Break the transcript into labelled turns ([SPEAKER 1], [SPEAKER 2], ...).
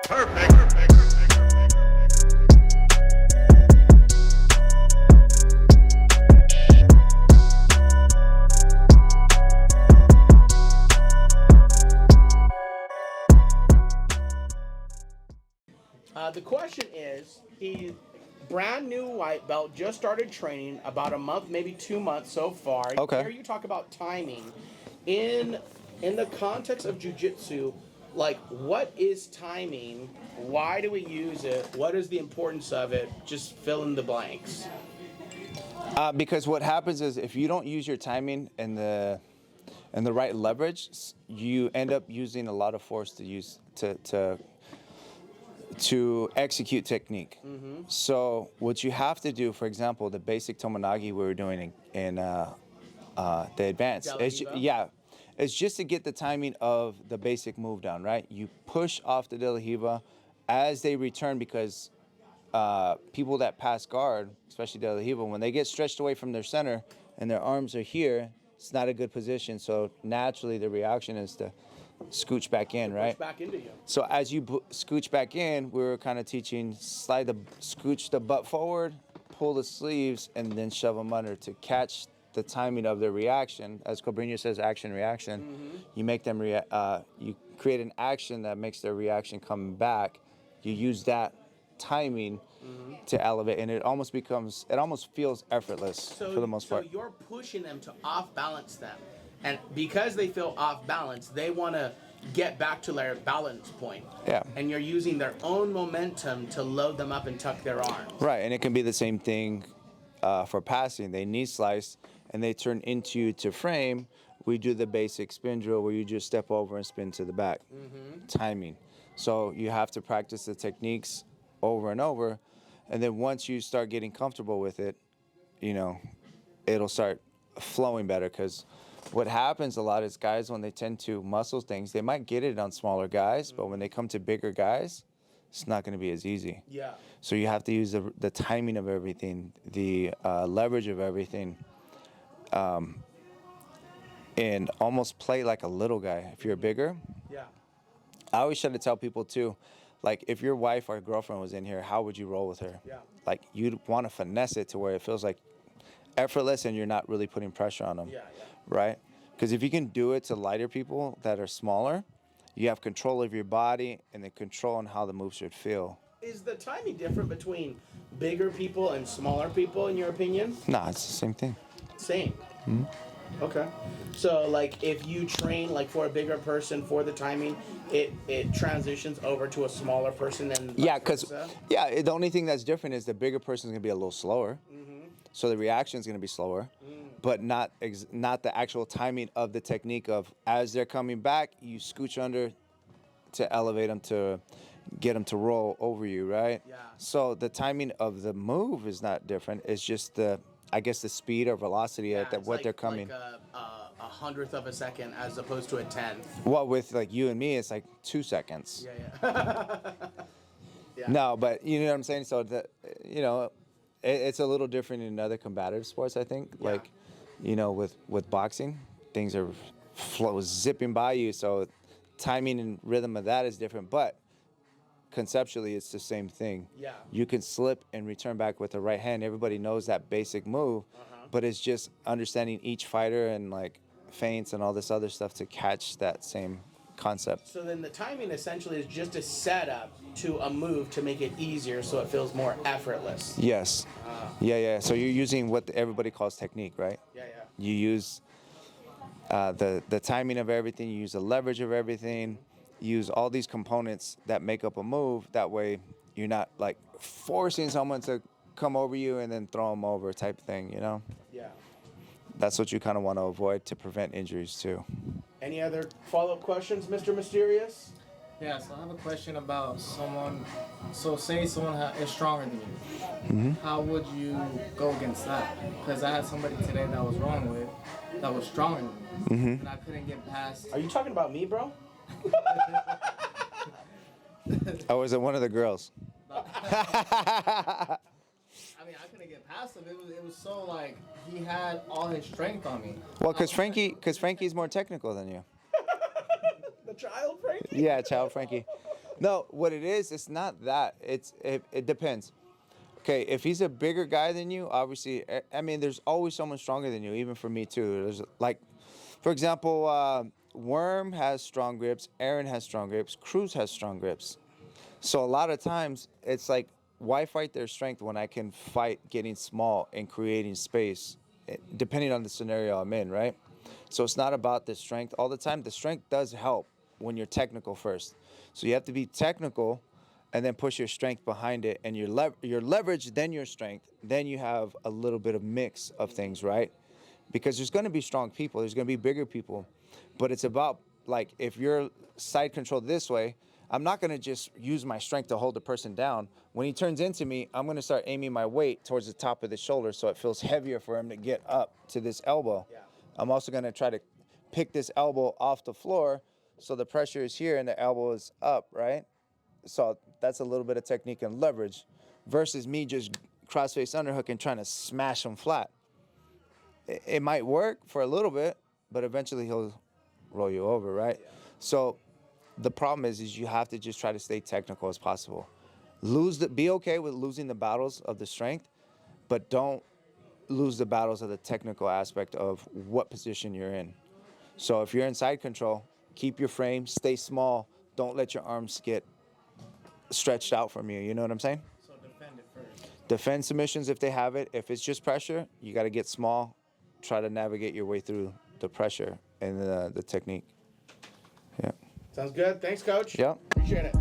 [SPEAKER 1] Perfect.
[SPEAKER 2] The question is, he's brand new white belt, just started training, about a month, maybe 2 months so far.
[SPEAKER 3] Okay.
[SPEAKER 2] Here you talk about timing. In the context of jiu-jitsu, like, what is timing? Why do we use it? What is the importance of it? Just fill in the blanks.
[SPEAKER 3] Because what happens is if you don't use your timing and the right leverage, you end up using a lot of force to execute technique.
[SPEAKER 2] Mm-hmm.
[SPEAKER 3] So what you have to do, for example, the basic Tomonagi we were doing in the advanced, it's just to get the timing of the basic move down, right? You push off the De La Riva as they return, because people that pass guard, especially De La Riva, when they get stretched away from their center and their arms are here, it's not a good position. So naturally the reaction is to scooch back in, right?
[SPEAKER 2] Back into you.
[SPEAKER 3] So as you scooch back in, we were kind of teaching scooch the butt forward, pull the sleeves, and then shove them under to catch the timing of their reaction. As Cobrinha says, action reaction.
[SPEAKER 2] Mm-hmm.
[SPEAKER 3] You make them you create an action that makes their reaction come back. You use that timing to elevate, and it almost feels effortless for the most part.
[SPEAKER 2] So you're pushing them to off balance them. And because they feel off balance, they want to get back to their balance point.
[SPEAKER 3] Yeah.
[SPEAKER 2] And you're using their own momentum to load them up and tuck their arms.
[SPEAKER 3] Right, and it can be the same thing for passing. They knee slice, and they turn into you to frame. We do the basic spin drill where you just step over and spin to the back.
[SPEAKER 2] Mm-hmm.
[SPEAKER 3] Timing. So you have to practice the techniques over and over, and then once you start getting comfortable with it, it'll start flowing better. Because what happens a lot is guys, when they tend to muscle things, they might get it on smaller guys, but when they come to bigger guys, it's not going to be as easy.
[SPEAKER 2] Yeah.
[SPEAKER 3] So you have to use the timing of everything, the leverage of everything, and almost play like a little guy. If you're bigger,
[SPEAKER 2] Yeah.
[SPEAKER 3] I always try to tell people too, like, if your wife or girlfriend was in here, how would you roll with her?
[SPEAKER 2] Yeah.
[SPEAKER 3] Like, you'd want to finesse it to where it feels like effortless and you're not really putting pressure on them.
[SPEAKER 2] Yeah.
[SPEAKER 3] Right? Because if you can do it to lighter people that are smaller, you have control of your body and the control on how the move should feel.
[SPEAKER 2] Is the timing different between bigger people and smaller people, in your opinion?
[SPEAKER 3] Nah, it's the same thing.
[SPEAKER 2] Same.
[SPEAKER 3] Mm-hmm.
[SPEAKER 2] Okay. So, like, if you train, like, for a bigger person for the timing, it transitions over to a smaller person and
[SPEAKER 3] Yeah, because the only thing that's different is the bigger person is going to be a little slower.
[SPEAKER 2] Mm-hmm.
[SPEAKER 3] So the reaction is going to be slower, but not the actual timing of the technique of, as they're coming back, you scooch under to elevate them, to get them to roll over you, right?
[SPEAKER 2] Yeah.
[SPEAKER 3] So the timing of the move is not different. It's just the speed or velocity at what they're coming.
[SPEAKER 2] Like a hundredth of a second as opposed to a tenth.
[SPEAKER 3] Well, with like you and me, it's like 2 seconds.
[SPEAKER 2] Yeah. Yeah.
[SPEAKER 3] No, but you know what I'm saying? So it's a little different in other combative sports, I think.
[SPEAKER 2] Yeah.
[SPEAKER 3] Like, with boxing, things are zipping by you, so timing and rhythm of that is different, but conceptually it's the same thing.
[SPEAKER 2] Yeah.
[SPEAKER 3] You can slip and return back with the right hand. Everybody knows that basic move, but it's just understanding each fighter and like feints and all this other stuff to catch that same concept.
[SPEAKER 2] So then the timing essentially is just a setup to a move to make it easier so it feels more effortless.
[SPEAKER 3] Yes. Yeah. So you're using what everybody calls technique, right?
[SPEAKER 2] Yeah.
[SPEAKER 3] You use the timing of everything. You use the leverage of everything. You use all these components that make up a move. That way you're not like forcing someone to come over you and then throw them over type thing,
[SPEAKER 2] Yeah.
[SPEAKER 3] That's what you kind of want to avoid to prevent injuries too.
[SPEAKER 2] Any other follow-up questions, Mr. Mysterious?
[SPEAKER 4] Yeah, so I have a question about someone. So say someone is stronger than you.
[SPEAKER 3] Mm-hmm.
[SPEAKER 4] How would you go against that? Because I had somebody today that was that was stronger than me.
[SPEAKER 3] Mm-hmm.
[SPEAKER 4] And I couldn't get past.
[SPEAKER 2] Are you talking about me, bro?
[SPEAKER 3] Oh, was it one of the girls?
[SPEAKER 4] I mean, I couldn't get past him. It was so like he had all his strength on me.
[SPEAKER 3] Well, because Frankie's more technical than you.
[SPEAKER 2] The child, Frankie?
[SPEAKER 3] Yeah, child Frankie. No, what it is, it's not that. It depends. Okay, if he's a bigger guy than you, obviously, I mean, there's always someone stronger than you, even for me too. There's like, for example, Worm has strong grips, Aaron has strong grips, Cruz has strong grips. So a lot of times it's like, why fight their strength when I can fight getting small and creating space, depending on the scenario I'm in, right? So it's not about the strength all the time. The strength does help when you're technical first. So you have to be technical and then push your strength behind it, and your leverage, then your strength, then you have a little bit of mix of things, right? Because there's going to be strong people, there's going to be bigger people, but it's about, like, if you're side controlled this way, I'm not going to just use my strength to hold the person down. When he turns into me, I'm going to start aiming my weight towards the top of the shoulder so it feels heavier for him to get up to this elbow. Yeah. I'm also going to try to pick this elbow off the floor so the pressure is here and the elbow is up, right? So that's a little bit of technique and leverage versus me just cross-face underhook and trying to smash him flat. It might work for a little bit, but eventually he'll roll you over, right? Yeah. So the problem is you have to just try to stay technical as possible. Be okay with losing the battles of the strength, but don't lose the battles of the technical aspect of what position you're in. So if you're in side control, keep your frame, stay small, don't let your arms get stretched out from you, you know what I'm saying?
[SPEAKER 4] So defend it first.
[SPEAKER 3] Defend submissions if they have it. If it's just pressure, you got to get small, try to navigate your way through the pressure and the technique. Yeah.
[SPEAKER 2] Sounds good. Thanks, Coach.
[SPEAKER 3] Yeah.
[SPEAKER 2] Appreciate it.